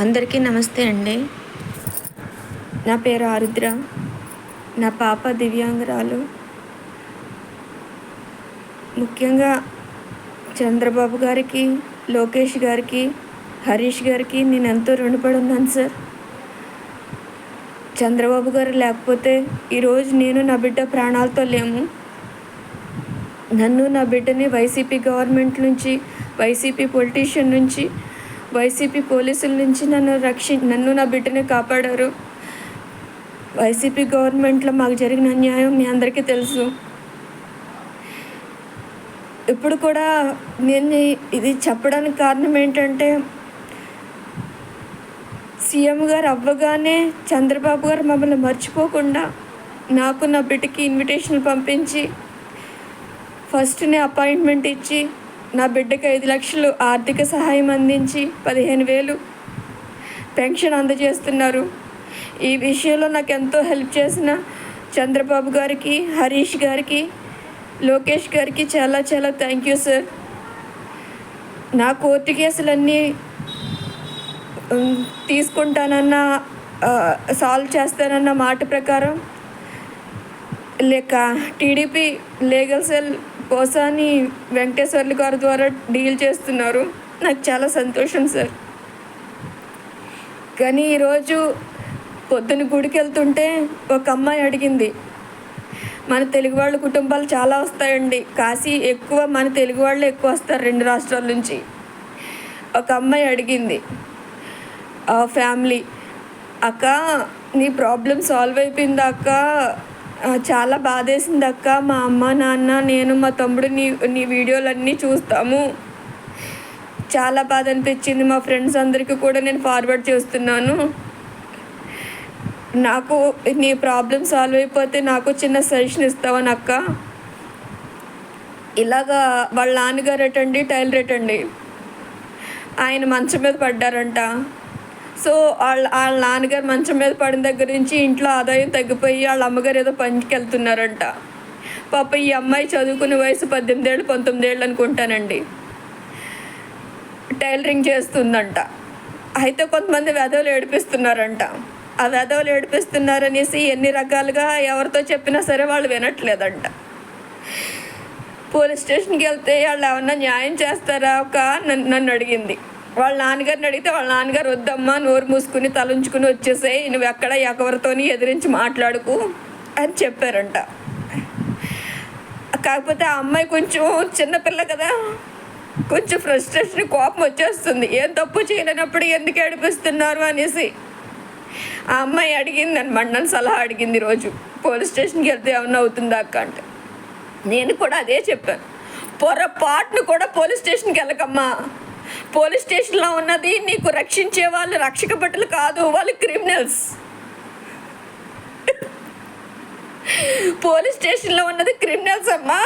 అందరికీ నమస్తే అండి. నా పేరు ఆరుద్ర. నా పాప దివ్యాంగురాలు. ముఖ్యంగా చంద్రబాబు గారికి, లోకేష్ గారికి, హరీష్ గారికి నేను ఎంతో రుణపడి ఉన్నాను సార్. చంద్రబాబు గారు లేకపోతే ఈరోజు నేను నా బిడ్డ ప్రాణాలతో లేము. నన్ను నా బిడ్డని వైసీపీ గవర్నమెంట్ నుంచి, వైసీపీ పొలిటీషియన్ నుంచి, వైసీపీ పోలీసుల నుంచి నన్ను నా బిడ్డని కాపాడారు. వైసీపీ గవర్నమెంట్లో మాకు జరిగిన అన్యాయం మీ అందరికీ తెలుసు. ఇప్పుడు కూడా నేను ఇది చెప్పడానికి కారణం ఏంటంటే, సీఎం గారు అవ్వగానే చంద్రబాబు గారు మమ్మల్ని మర్చిపోకుండా నాకు నా బిడ్డకి ఇన్విటేషన్ పంపించి ఫస్ట్నే అపాయింట్మెంట్ ఇచ్చి నా బిడ్డకి 5 లక్షలు ఆర్థిక సహాయం అందించి 15,000 పెన్షన్ అందజేస్తున్నారు. ఈ విషయంలో నాకు ఎంతో హెల్ప్ చేసిన చంద్రబాబు గారికి, హరీష్ గారికి, లోకేష్ గారికి చాలా చాలా థ్యాంక్ యూ సార్. నా కోర్టు కేసులన్నీ తీసుకుంటానన్న, సాల్వ్ చేస్తానన్న మాట ప్రకారం లేక TDP legal cell Posani Venkateswarlu గారి ద్వారా డీల్ చేస్తున్నారు. నాకు చాలా సంతోషం సార్. కానీ ఈరోజు పొద్దున గుడికి వెళ్తుంటే ఒక అమ్మాయి అడిగింది, మన తెలుగు వాళ్ళ కుటుంబాలు చాలా వస్తాయండి, కాశీ ఎక్కువ, మన తెలుగు వాళ్ళు ఎక్కువ వస్తారు 2 రాష్ట్రాల నుంచి. ఒక అమ్మాయి అడిగింది, ఫ్యామిలీ, అక్క నీ ప్రాబ్లం సాల్వ్ అయిపోయింది అక్క, చాలా బాధేసింది అక్క, మా అమ్మ నాన్న నేను మా తమ్ముడు నీ వీడియోలన్నీ చూస్తాము, చాలా బాధ అనిపించింది, మా ఫ్రెండ్స్ అందరికీ కూడా నేను ఫార్వర్డ్ చేస్తున్నాను, నాకు నీ ప్రాబ్లం సాల్వ్ అయిపోతే నాకు చిన్న సజెషన్ ఇస్తావని అక్క. ఇలాగా వాళ్ళ నాన్నగారు ఎటండి టైలర్ అండి, ఆయన మంచం మీద పడ్డారంట. సో వాళ్ళ నాన్నగారు మంచం మీద పడిన దగ్గర నుంచి ఇంట్లో ఆదాయం తగ్గిపోయి వాళ్ళ అమ్మగారు ఏదో పనికి వెళ్తున్నారంట. పాప ఈ అమ్మాయి చదువుకునే వయసు 18 ఏళ్ళు 19 ఏళ్ళు అనుకుంటానండి. టైలరింగ్ చేస్తుందంట. అయితే కొంతమంది వెధవలు ఏడిపిస్తున్నారంట. ఆ వెధవలు ఏడిపిస్తున్నారనేసి ఎన్ని రకాలుగా ఎవరితో చెప్పినా సరే వాళ్ళు వినట్లేదంట. పోలీస్ స్టేషన్కి వెళ్తే వాళ్ళు ఏమన్నా న్యాయం చేస్తారా ఒక నన్ను అడిగింది. వాళ్ళ నాన్నగారిని అడిగితే వాళ్ళ నాన్నగారు వద్దమ్మా, నోరు మూసుకుని తలంచుకుని వచ్చేసాయి, నువ్వు ఎక్కడ ఎవరితోని ఎదిరించి మాట్లాడుకు అని చెప్పారంట. కాకపోతే ఆ అమ్మాయి కొంచెం చిన్నపిల్ల కదా, కొంచెం ఫ్రస్ట్రేషన్, కోపం వచ్చేస్తుంది, ఏం తప్పు చేయలేనప్పుడు ఎందుకు ఏడిపిస్తున్నారు అనేసి. ఆ అమ్మాయి అడిగింది అనమాట, నన్ను సలహా అడిగింది, రోజు పోలీస్ స్టేషన్కి వెళ్తే ఏమన్నా అవుతుందా అక్క అంటే. నేను కూడా అదే చెప్పాను, పొరపాటును కూడా పోలీస్ స్టేషన్కి వెళ్ళకమ్మా, పోలీస్ స్టేషన్లో ఉన్నది నీకు రక్షించే వాళ్ళు రక్షక భటులు కాదు, వాళ్ళు క్రిమినల్స్. పోలీస్ స్టేషన్లో ఉన్నది క్రిమినల్స్ అమ్మా.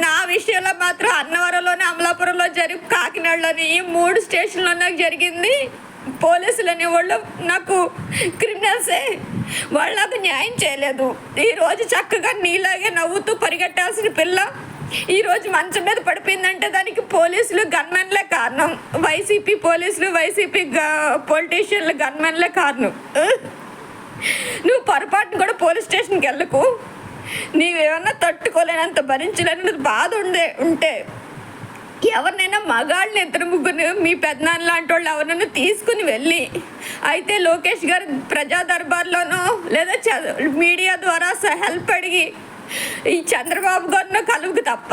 నా విషయంలో మాత్రం అన్నవరంలోనే, అమలాపురంలో కాకినాడలోని ఈ 3 స్టేషన్లో నాకు జరిగింది. పోలీసులు అనేవాళ్ళు నాకు క్రిమినల్సే, వాళ్ళు నాకు న్యాయం చేయలేదు. ఈరోజు చక్కగా నీలాగే నవ్వుతూ పరిగెట్టాల్సిన పిల్ల ఈరోజు మంచం మీద పడిపోయిందంటే దానికి పోలీసులు గన్మెన్లే కారణం, వైసీపీ పోలీసులు, వైసీపీ పొలిటీషియన్లు గన్మెన్లే కారణం. నువ్వు పొరపాటును కూడా పోలీస్ స్టేషన్కి వెళ్ళకు. నీవేమన్నా తట్టుకోలేనంత భరించలేని బాధ ఉంటే ఎవరినైనా మగాళ్ళని 2-3 మీ పెద్దనాన్న లాంటి వాళ్ళు ఎవరినైనా తీసుకుని వెళ్ళి, అయితే లోకేష్ గారు ప్రజా దర్బార్లోనో లేదా మీడియా ద్వారా హెల్ప్ అడిగి ఈ చంద్రబాబు గారిని కలువుకు తప్ప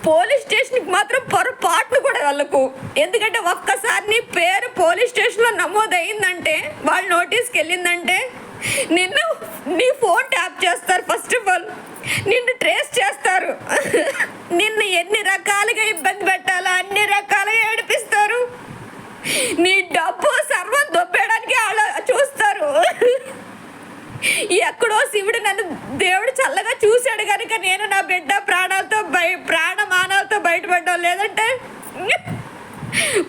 పోలీస్ స్టేషన్కి మాత్రం పొరపాటును కూడా వెళ్ళకు. ఎందుకంటే ఒక్కసారి నీ పేరు పోలీస్ స్టేషన్లో నమోదయ్యిందంటే, వాళ్ళ నోటీస్కి వెళ్ళిందంటే నీ ఫోన్ ట్యాప్ చేస్తారు. ఫస్ట్ ఆఫ్ ఆల్ నిన్ను ట్రేస్ చేస్తారు. నిన్ను ఎన్ని రకాలుగా ఇబ్బంది పెట్టాలో అన్ని రకాలుగా ఏడిపిస్తారు. నీ డబ్బు సర్వం దొబ్బేయడానికి చూస్తారు. ఎక్కడో శివుడు నన్ను దేవుడు చల్లగా చూశాడు కనుక నేను నా బిడ్డ ప్రాణమానాలతో బయటపడ్డాం. లేదంటే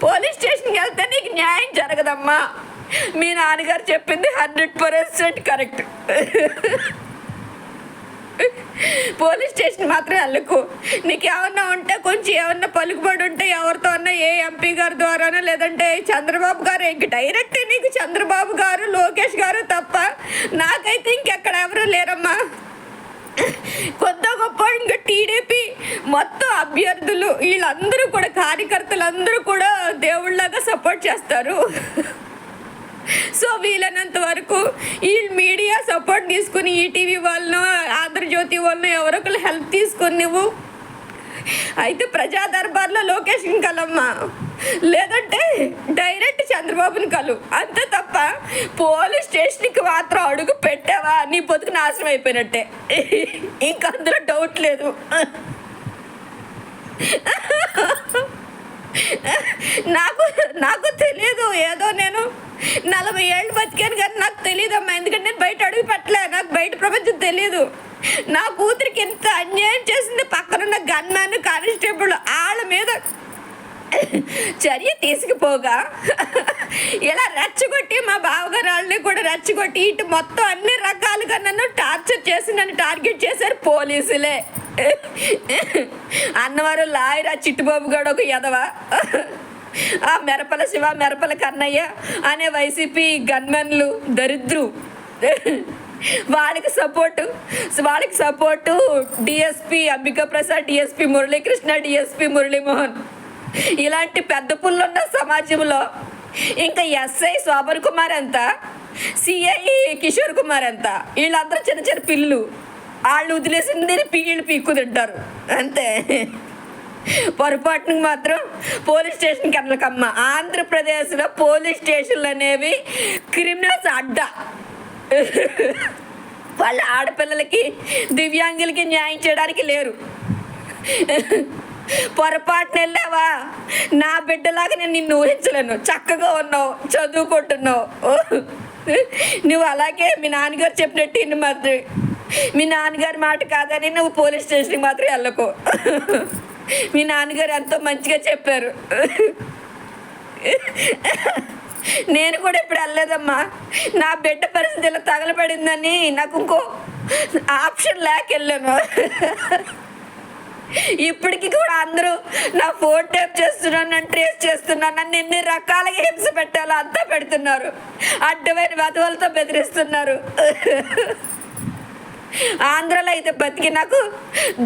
పోలీస్ స్టేషన్కి వెళ్తే నీకు న్యాయం జరగదమ్మా. మీ నాన్నగారు చెప్పింది 100% కరెక్ట్. పోలీస్ స్టేషన్ మాత్రం వెళ్ళకు. నీకు ఏమన్నా ఉంటే కొంచెం ఏమన్నా పలుకుబడి ఉంటే ఎవరితో అన్నా ఏ ఎంపీ గారి ద్వారానో లేదంటే చంద్రబాబు గారు, ఇంక డైరెక్ట్ నీకు చంద్రబాబు గారు లోకేష్ గారు తప్ప నాకైతే ఇంకెక్కడ ఎవరు లేరమ్మా. కొత్త గొప్ప ఇంకా టీడీపీ మొత్తం అభ్యర్థులు వీళ్ళందరూ కూడా కార్యకర్తలందరూ కూడా దేవుళ్ళలాగా సపోర్ట్ చేస్తారు. సో వీలైనంత వరకు ఈ మీడియా సపోర్ట్ తీసుకుని ఈటీవీ వాళ్ళను ఆంధ్రజ్యోతి వాళ్ళను ఎవరొకరు హెల్ప్ తీసుకుని నువ్వు అయితే ప్రజా దర్బార్లో లోకేష్ని కలమ్మా, లేదంటే డైరెక్ట్ చంద్రబాబుని కలు, అంతే తప్ప పోలీస్ స్టేషన్కి మాత్రం అడుగు పెట్టావా నీ బతుకు నాశనం అయిపోయినట్టే, ఇంక అందులో డౌట్ లేదు. నాకు తెలియదు, ఏదో నేను 40 ఏళ్ళు బతికాను కానీ నాకు తెలియదమ్మా, ఎందుకంటే నేను బయట అడుగు పెట్టలే, నాకు బయట ప్రపంచం తెలియదు. నా కూతురికి ఎంత అన్యాయం చేసింది పక్కనున్న గన్మ్యాన్ కానిస్టేబుల్ వాళ్ళ మీద చర్య తీసుకుపోగా ఇలా రెచ్చగొట్టి మా బావగారు వాళ్ళని కూడా రెచ్చగొట్టి ఇటు మొత్తం అన్ని రకాలుగా నన్ను టార్చర్ చేసి నన్ను టార్గెట్ చేశారు పోలీసులే. అన్నవారు లాయర్ ఆ చిట్టుబాబు గారు ఒక ఎదవ, ఆ మెరపల శివ మెరపల కన్నయ్య అనే వైసీపీ గన్మెన్లు దరిద్రు, వాళ్ళకి support DSP Ambika Prasad, DSP Muralikrishna, DSP Muralimohan, ఇలాంటి పెద్ద పుల్లున్న సమాజంలో ఇంకా ఎస్ఐ శోభన్ కుమార్ ఎంత, సిఐ కిషోర్ కుమార్ ఎంత, వీళ్ళందరూ చిన్న చిన్న పిల్లు, వాళ్ళు వదిలేసింది వీళ్ళు పీక్కు తింటారు అంతే. పొరపాటును మాత్రం పోలీస్ స్టేషన్కి వెళ్ళకమ్మా. ఆంధ్రప్రదేశ్లో పోలీస్ స్టేషన్లు అనేవి క్రిమినల్స్ అడ్డా. వాళ్ళ ఆడపిల్లలకి దివ్యాంగులకి న్యాయం చేయడానికి లేరు. పొరపాటున వెళ్ళావా నా బిడ్డలాగా నేను నిన్ను ఊహించలేను. చక్కగా ఉన్నావు, చదువుకుంటున్నావు, నువ్వు అలాగే మీ నాన్నగారు చెప్పినట్టు ఇన్ని మాత్రం మీ నాన్నగారి మాట కాదని నువ్వు పోలీస్ స్టేషన్కి మాత్రం వెళ్ళకు. మీ నాన్నగారు ఎంతో మంచిగా చెప్పారు, నేను కూడా ఇప్పుడు వెళ్ళలేదమ్మా. నా బిడ్డ పరిస్థితి ఇలా తగలబడిందని నాకు ఇంకో ఆప్షన్ లేక వెళ్ళాను. ఇప్పటికి కూడా అందరూ నా ఫోన్ టైప్ చేస్తున్నాను, నన్ను ట్రేస్ చేస్తున్నాను, నన్ను ఎన్ని రకాలుగా హింస పెట్టాలో అంతా పెడుతున్నారు, అడ్డమైన వధువులతో బెదిరిస్తున్నారు. ఆంధ్రాలో అయితే బతికి నాకు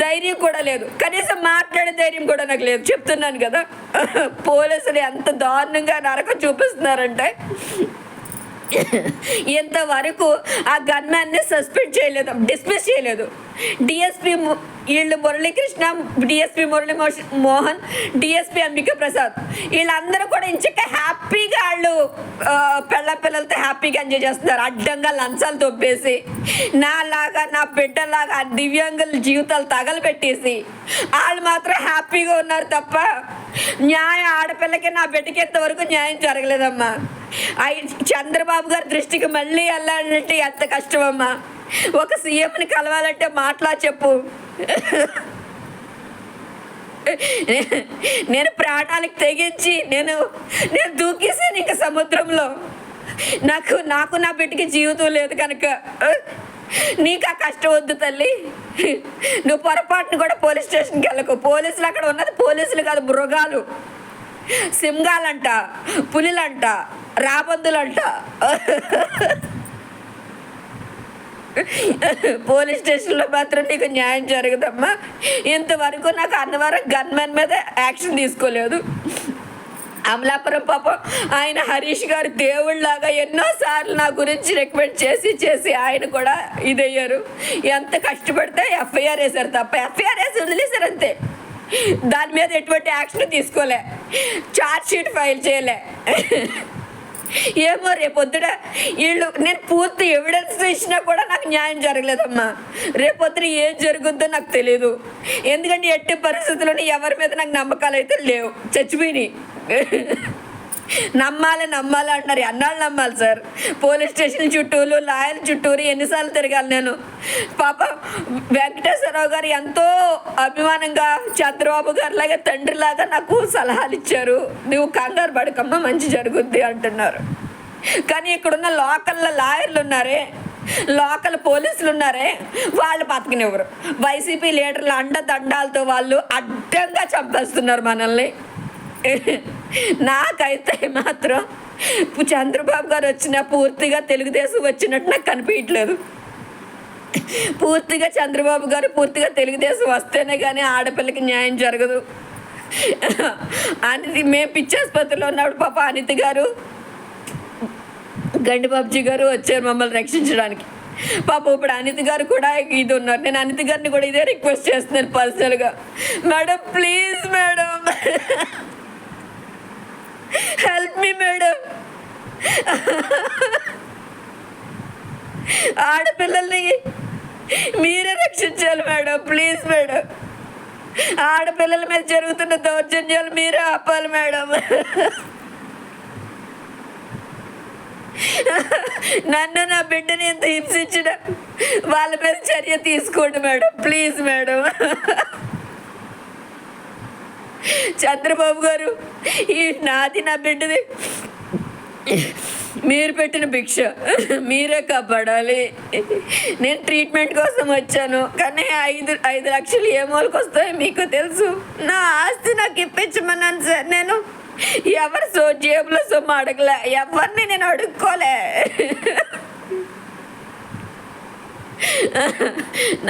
ధైర్యం కూడా లేదు, కనీసం మాట్లాడే ధైర్యం కూడా నాకు లేదు. చెప్తున్నాను కదా, పోలీసులు ఎంత దారుణంగా నరకం చూపిస్తున్నారంటే ఇంతవరకు ఆ గన్మ్యాన్ని సస్పెండ్ చేయలేదు, డిస్మిస్ చేయలేదు. డిఎస్పి వీళ్ళు మురళీకృష్ణ, డిఎస్పి మోహన్, డిఎస్పి అంబికా ప్రసాద్ వీళ్ళందరూ కూడా ఇంచక్క హ్యాపీగా వాళ్ళు పిల్లలతో హ్యాపీగా ఎంజాయ్ చేస్తున్నారు. అడ్డంగా లంచాలు తొప్పేసి నాలాగా నా బిడ్డలాగా దివ్యాంగుల జీవితాలు తగలబెట్టేసి వాళ్ళు మాత్రం హ్యాపీగా ఉన్నారు తప్ప న్యాయం ఆడపిల్లకి నా బిడ్డకి ఎంతవరకు న్యాయం జరగలేదమ్మా. చంద్రబాబు గారి దృష్టికి మళ్ళీ వెళ్ళాలంటే ఎంత కష్టమమ్మా. ఒక సీఎంని కలవాలంటే మాట్లా చెప్పు. నేను ప్రాణాలకు తెగించి నేను దూకేసాను ఇంకా సముద్రంలో. నాకు నా బిడ్డకి జీవితం లేదు కనుక నీకు ఆ కష్టం వద్దు తల్లి. నువ్వు పొరపాటును కూడా పోలీస్ స్టేషన్కి వెళ్ళకు. పోలీసులు అక్కడ ఉన్నది పోలీసులు కాదు, మృగాలు, సింగాలంట, పులిలంట, రాబందులంట. పోలీస్ స్టేషన్లో మాత్రం నీకు న్యాయం జరగదమ్మా. ఇంతవరకు నాకు అన్నవరం గన్మెన్ మీద యాక్షన్ తీసుకోలేదు. అమలాపురం పాపం ఆయన హరీష్ గారు దేవుళ్ళలాగా ఎన్నోసార్లు నా గురించి రికమెండ్ చేసి ఆయన కూడా ఇదయ్యారు. ఎంత కష్టపడితే ఎఫ్ఐఆర్ వేశారు తప్ప ఎఫ్ఐఆర్ వేసి వదిలేశారు అంతే. దాని మీద ఎటువంటి యాక్షన్ తీసుకోలే, ఛార్జ్ షీట్ ఫైల్ చేయలే. ఏమో రేపొద్దున వీళ్ళు నేను పూర్తి ఎవిడెన్స్ ఇచ్చినా కూడా నాకు న్యాయం జరగలేదమ్మా. రేపొద్దున ఏం జరుగుద్దో నాకు తెలియదు. ఎందుకంటే ఎట్టి పరిస్థితుల్లోని ఎవరి మీద నాకు నమ్మకాలు అయితే లేవు, చచ్చిపోయినాయి. నమ్మాలి అంటున్నారు, ఎన్నాళ్ళు నమ్మాలి సార్? పోలీస్ స్టేషన్ చుట్టూరు, లాయర్ చుట్టూరు ఎన్నిసార్లు తిరగాలి నేను? పాప వెంకటేశ్వరరావు గారు ఎంతో అభిమానంగా చంద్రబాబు గారిలాగా తండ్రిలాగా నాకు సలహాలు ఇచ్చారు. నువ్వు కంగారు పడకమ్మా, మంచి జరుగుద్ది అంటున్నారు. కానీ ఇక్కడున్న లోకల్లో లాయర్లు ఉన్నారే, లోకల్ పోలీసులు ఉన్నారే వాళ్ళు బతకనివ్వరు. వైసీపీ లీడర్ల అండదండాలతో వాళ్ళు అడ్డంగా చంపేస్తున్నారు మనల్ని. నాకైతే మాత్రం చంద్రబాబు గారు వచ్చిన పూర్తిగా తెలుగుదేశం వచ్చినట్టు నాకు కనిపించట్లేదు. పూర్తిగా చంద్రబాబు గారు పూర్తిగా తెలుగుదేశం వస్తేనే కానీ ఆడపిల్లకి న్యాయం జరగదు. అనితి మేము పిచ్చాసుపత్రిలో ఉన్నప్పుడు పాప అనిత గారు గండిబాబుజీ గారు వచ్చారు మమ్మల్ని రక్షించడానికి. పాప ఇప్పుడు అనిత గారు కూడా ఇది ఉన్నారు. నేను అనిత గారిని కూడా ఇదే రిక్వెస్ట్ చేస్తున్నాను పర్సనల్గా. Madam please madam, help me madam. ఆడపిల్లల్ని మీరే రక్షించాలి మేడం, ప్లీజ్ మేడం. ఆడపిల్లల మీద జరుగుతున్న దౌర్జన్యాలు మీరే ఆపాలి మేడం. నన్ను నా బిడ్డని ఎంత హింసించిన వాళ్ళ మీద చర్య తీసుకోండి మేడం, ప్లీజ్ మేడం. చంద్రబాబు గారు ఈ నాది నా బిడ్డది మీరు పెట్టిన భిక్ష మీరే కాపాడాలి. నేను ట్రీట్మెంట్ కోసం వచ్చాను కానీ 5 లక్షలు ఏ మూలకి వస్తాయో మీకు తెలుసు. నా ఆస్తి నాకు ఇప్పించమన్నాను సార్. నేను ఎవరు జేబులో సొమ్ము అడగలే, ఎవరిని నేను అడుక్కోలే.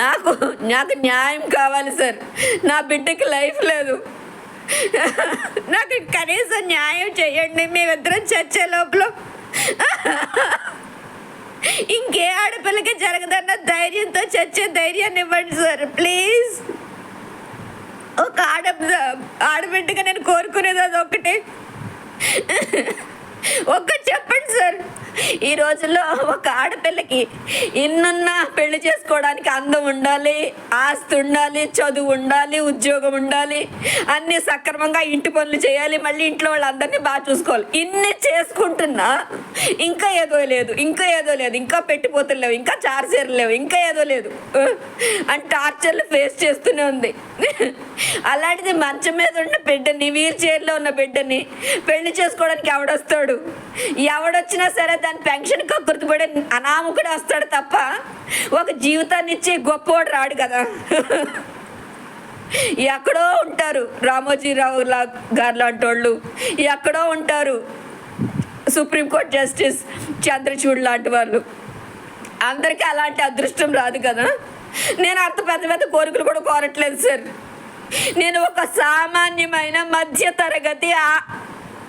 నాకు న్యాయం కావాలి సార్. నా బిడ్డకి లైఫ్ లేదు. నాకు కనీసం న్యాయం చేయండి. మేమిద్దరం చచ్చే లోపల ఇంకే ఆడపిల్లకి జరగదన్న ధైర్యంతో చచ్చే ధైర్యాన్ని ఇవ్వండి సార్ ప్లీజ్. ఒక ఆడబిడ్డగా నేను కోరుకునేది అది ఒక్కటే. ఒక్కటి చెప్పండి సార్. ఈ రోజుల్లో ఒక ఆడపిల్లకి ఇన్నున్నా పెళ్లి చేసుకోవడానికి అందం ఉండాలి, ఆస్తి ఉండాలి, చదువు ఉండాలి, ఉద్యోగం ఉండాలి, అన్నీ సక్రమంగా ఇంటి పనులు చేయాలి, మళ్ళీ ఇంట్లో వాళ్ళందరినీ బాగా చూసుకోవాలి. ఇన్ని చేసుకుంటున్నా ఇంకా ఏదో లేదు, ఇంకా పెట్టిపోతులు లేవు, ఇంకా చార్జర్లు లేవు, ఇంకా ఏదో లేదు అని టార్చర్లు ఫేస్ చేస్తూనే ఉంది. అలాంటిది మంచం మీద ఉన్న బిడ్డని, వీల్ చైర్లో ఉన్న బిడ్డని పెళ్లి చేసుకోవడానికి ఎవడొస్తాడు? ఎవడొచ్చినా సరే దాని పెన్షన్ కక్కుర్తిపడే అనామకుడు వస్తాడు తప్ప ఒక జీవితాన్ని ఇచ్చి గొప్పవాడు రాడు కదా. ఎక్కడో ఉంటారు రామోజీరావు గారు లాంటి వాళ్ళు, ఎక్కడో ఉంటారు సుప్రీంకోర్టు జస్టిస్ చంద్రచూడ్ లాంటి వాళ్ళు. అందరికీ అలాంటి అదృష్టం రాదు కదా. నేను అంత పెద్ద కోరికలు కూడా కోరట్లేదు సార్. నేను ఒక సామాన్యమైన మధ్య తరగతి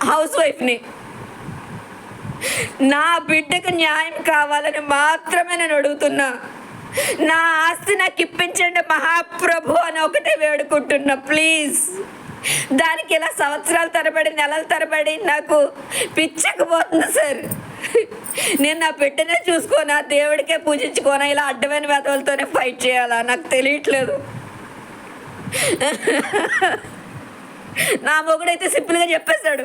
హౌస్ వైఫ్ని. నా బిడ్డకు న్యాయం కావాలని మాత్రమే నేను అడుగుతున్నా. నా ఆస్తి నాకు ఇప్పించండి మహాప్రభు అని ఒకటే వేడుకుంటున్నా ప్లీజ్. దానికి ఇలా సంవత్సరాల తరబడి నెలల తరబడి నాకు పిచ్చకపోతుంది సార్. నేను నా బిడ్డనే చూసుకోనా, దేవుడికే పూజించుకోనా, ఇలా అడ్డమైన వెధవలతోనే ఫైట్ చేయాలా నాకు తెలియట్లేదు. నా మొగుడైతే సింపుల్గా చెప్పేశాడు,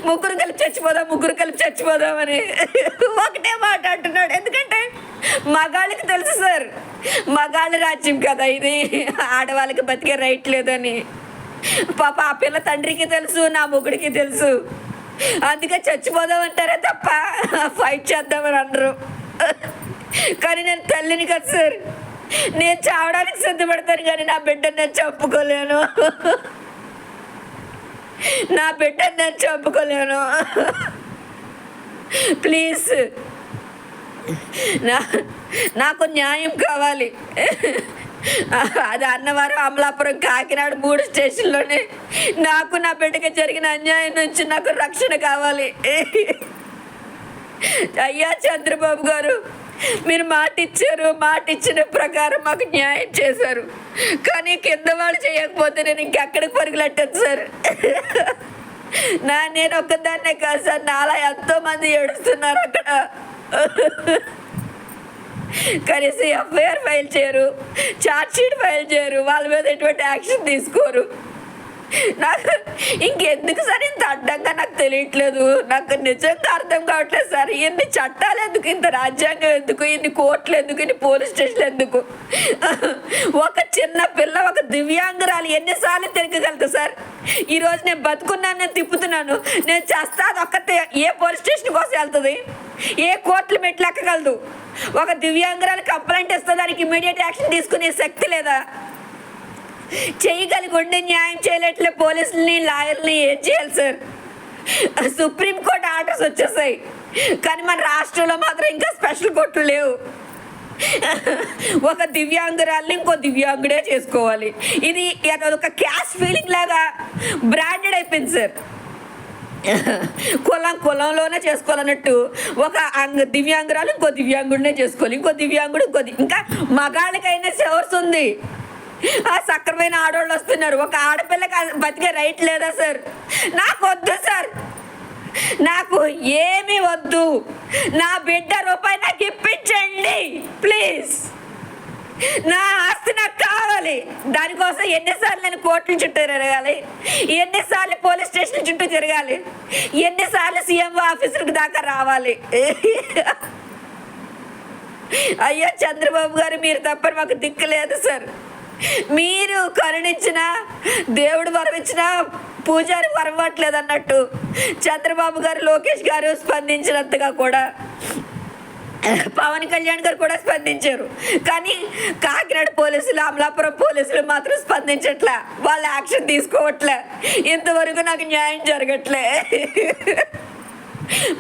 ముగ్గురు కలిపి చచ్చిపోదామని ఒకటే మాట అంటున్నాడు. ఎందుకంటే మగాళ్ళకి తెలుసు సార్, మగాళ్ళ రాజ్యం కదా ఇది, ఆడవాళ్ళకి బతికే రైట్ లేదని. పాప ఆ పిల్ల తండ్రికి తెలుసు, నా మొగుడికి తెలుసు. అందుకే చచ్చిపోదాం అంటారే తప్ప ఫైట్ చేద్దామని అనరు. కానీ నేను తల్లిని కదా సార్, నేను చావడానికి సిద్ధపడతాను కానీ నా బిడ్డను నేను చంపుకోలేను. నా బిడ్డను నేను చంపుకోలేను ప్లీజ్. నాకు న్యాయం కావాలి. అది అన్నవరం, అమలాపురం, కాకినాడ 3 స్టేషన్లోనే నాకు నా బిడ్డకి జరిగిన అన్యాయం నుంచి నాకు రక్షణ కావాలి. అయ్యా చంద్రబాబు గారు, మీరు మాట ఇచ్చిన ప్రకారం మాకు న్యాయం చేశారు. కానీ కింద వాళ్ళు చేయకపోతే నేను ఇంకెక్కడికి పరుగులెట్టాను సార్. నేను ఒక్కదాన్నే కాదు సార్, నాలా ఎంతోమంది ఏడుస్తున్నారు అక్కడ. కనీసం ఎఫ్ఐఆర్ ఫైల్ చేయరు, ఛార్జ్షీట్ ఫైల్ చేయరు, వాళ్ళ మీద ఎటువంటి యాక్షన్ తీసుకోరు. నాకు ఇంకెందుకు సార్ ఇంత అడ్డంగా నాకు తెలియట్లేదు. నాకు నిజంగా అర్థం కావట్లేదు సార్. ఇన్ని చట్టాలు ఎందుకు, ఇంత రాజ్యాంగం ఎందుకు, ఇన్ని కోర్టులు ఎందుకు, ఇన్ని పోలీస్ స్టేషన్లు ఎందుకు? ఒక చిన్న పిల్ల, ఒక దివ్యాంగురాలు ఎన్నిసార్లు తిరగగలుగుతా సార్? ఈరోజు నేను బతుకున్నాను, నేను తిప్పుతున్నాను, నేను చేస్తా, అది ఒక్కతే ఏ పోలీస్ స్టేషన్ కోసం వెళ్తుంది? ఏ కోర్టులు మెట్లు ఎక్కగలదు? ఒక దివ్యాంగురాలు కంప్లైంట్ ఇస్తే దానికి ఇమీడియట్ యాక్షన్ తీసుకునే శక్తి లేదా? చేయగలిగి ఉండి న్యాయం చేయలేట్లే పోలీసులని, లాయర్ని ఏం చేయాలి సార్? సుప్రీంకోర్టు ఆర్డర్స్ వచ్చేసాయి, కానీ మన రాష్ట్రంలో మాత్రం ఇంకా స్పెషల్ కోర్టులు లేవు. ఒక దివ్యాంగురాల్ని ఇంకో దివ్యాంగుడే చేసుకోవాలి. ఇది ఒక క్యాస్ట్ ఫీలింగ్ లాగా బ్రాండెడ్ అయిపోయింది సార్. కులంలోనే చేసుకోవాలన్నట్టు ఒక దివ్యాంగురాలు ఇంకో దివ్యాంగుడినే చేసుకోవాలి, ఇంకో దివ్యాంగుడు ఇంకా మగాళ్ళకైనా సోర్స్ ఉంది. ఆ సక్రమైన ఆడవాళ్ళు వస్తున్నారు. ఒక ఆడపిల్లకి బతికే రైట్ లేదా సార్? నాకు వద్దు సార్, నాకు ఏమీ వద్దు. నా బిడ్డ రూపాయి నాకు ఇప్పించండి ప్లీజ్. నా ఆస్తి నాకు కావాలి. దానికోసం ఎన్నిసార్లు నేను కోర్టుల చుట్టూ తిరగాలి, ఎన్నిసార్లు పోలీస్ స్టేషన్ చుట్టూ తిరగాలి, ఎన్నిసార్లు సీఎం ఆఫీసులకు దాకా రావాలి? అయ్యో చంద్రబాబు గారు, మీరు తప్పని మాకు దిక్కు లేదు సార్. మీరు కరుణించిన దేవుడు వరమిచ్చిన పూజారి వరవట్లేదు అన్నట్టు చంద్రబాబు గారు, లోకేష్ గారు స్పందించినంతగా కూడా పవన్ కళ్యాణ్ గారు కూడా స్పందించారు. కానీ కాకినాడ పోలీసులు, అమలాపురం పోలీసులు మాత్రం స్పందించట్లే, వాళ్ళు యాక్షన్ తీసుకోవట్లే. ఇంతవరకు నాకు న్యాయం జరగట్లే.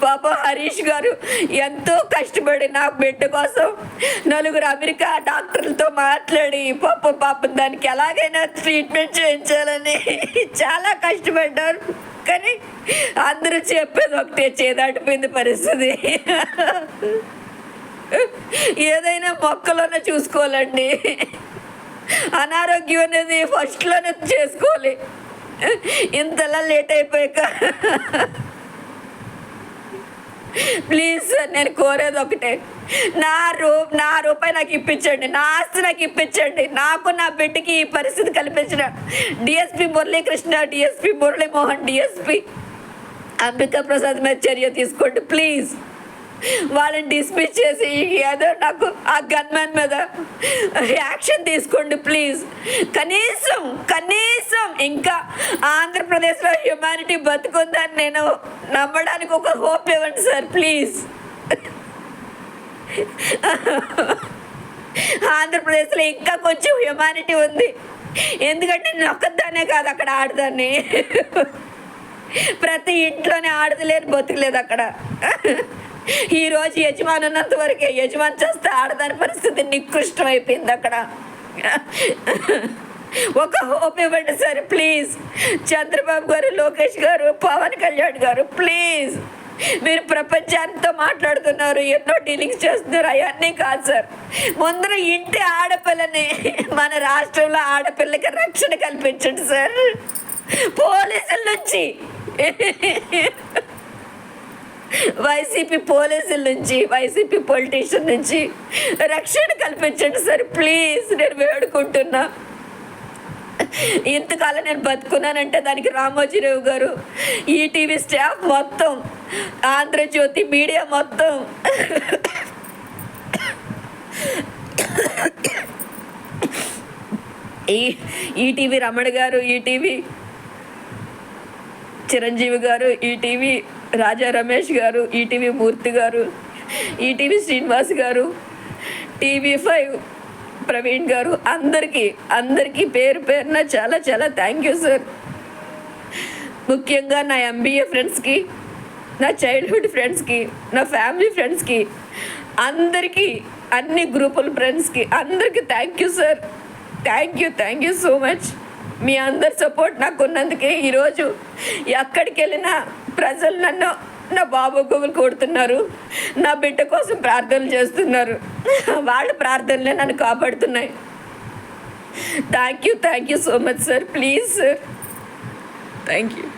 పాప హరీష్ గారు ఎంతో కష్టపడి నా బిడ్డ కోసం 4 అమెరికా డాక్టర్లతో మాట్లాడి పాపం దానికి ఎలాగైనా ట్రీట్మెంట్ చేయించాలని చాలా కష్టపడ్డారు. కానీ అందరూ చెప్పేది ఒకటే, చేదాటిపోయింది పరిస్థితి. ఏదైనా మొక్కలోనే చూసుకోవాలండి. అనారోగ్యం అనేది ఫస్ట్లోనే చేసుకోవాలి. ఇంతలా లేట్ అయిపోయాక ప్లీజ్ సార్, నేను కోరేది ఒకటే, నా రూపాయి నాకు ఇప్పించండి, నా ఆస్తి నాకు ఇప్పించండి. నాకు నా బిడ్డకి ఈ పరిస్థితి కల్పించిన DSP Muralikrishna, DSP Muralimohan, DSP Ambika Prasad మీద చర్య తీసుకోండి ప్లీజ్. వాళ్ళని డిస్మిస్ చేసి ఏదో నాకు ఆ గన్మ్యాన్ మీద యాక్షన్ తీసుకోండి ప్లీజ్. కనీసం ఇంకా ఆంధ్రప్రదేశ్లో హ్యుమానిటీ బతుకుందని నేను నమ్మడానికి ఒక హోప్ ఇవ్వండి సార్ ప్లీజ్. ఆంధ్రప్రదేశ్లో ఇంకా కొంచెం హ్యుమానిటీ ఉంది. ఎందుకంటే నేను ఒక్కదాన్నే కాదు అక్కడ ఆడదాన్ని. ప్రతి ఇంట్లోనే ఆడదలేని బతుకులేదు అక్కడ. ఈరోజు యజమాని ఉన్నంత వరకే, యజమాని చేస్తే ఆడదాని పరిస్థితి నికృష్టం అయిపోయింది అక్కడ. ఒక హోప్ ఇవ్వండి సార్ ప్లీజ్. చంద్రబాబు గారు, లోకేష్ గారు, పవన్ కళ్యాణ్ గారు ప్లీజ్. మీరు ప్రపంచాంతో మాట్లాడుతున్నారు, ఎన్నో డీలింగ్స్ చేస్తున్నారు, అవన్నీ కాదు సార్. ముందర ఇంటి ఆడపిల్లని, మన రాష్ట్రంలో ఆడపిల్లకి రక్షణ కల్పించండి సార్. పోలీసుల నుంచి, వైసీపీ పోలీసుల నుంచి, వైసీపీ పొలిటీషియన్ నుంచి రక్షణ కల్పించండి సార్ ప్లీజ్. నేను వేడుకుంటున్నా. ఇంతకాలం నేను బతుకున్నానంటే దానికి రామోజీరావు గారు, ఈటీవీ స్టాఫ్ మొత్తం, ఆంధ్రజ్యోతి మీడియా మొత్తం, ఈటీవీ రమణ గారు, ఈటీవీ చిరంజీవి గారు, ఈటీవీ రాజా రమేష్ గారు, ఈటీవీ మూర్తి గారు, ఈటీవీ శ్రీనివాస్ గారు, టీవీ5 ప్రవీణ్ గారు, అందరికీ పేరు పేరున చాలా చాలా థ్యాంక్ యూ సార్. ముఖ్యంగా నా ఎంబీఏ ఫ్రెండ్స్కి, నా చైల్డ్హుడ్ ఫ్రెండ్స్కి, నా ఫ్యామిలీ ఫ్రెండ్స్కి, అందరికీ, అన్ని గ్రూపుల ఫ్రెండ్స్కి అందరికీ thank you sir. Thank you so much. మీ అందరి సపోర్ట్ నాకు ఉన్నందుకే ఈరోజు ఎక్కడికి వెళ్ళినా ప్రజలు నన్ను, నా బాబు గుబులు కొడుతున్నారు, నా బిడ్డ కోసం ప్రార్థనలు చేస్తున్నారు. వాళ్ళ ప్రార్థనలే నన్ను కాపాడుతున్నాయి. Thank you so much sir please sir. Thank you.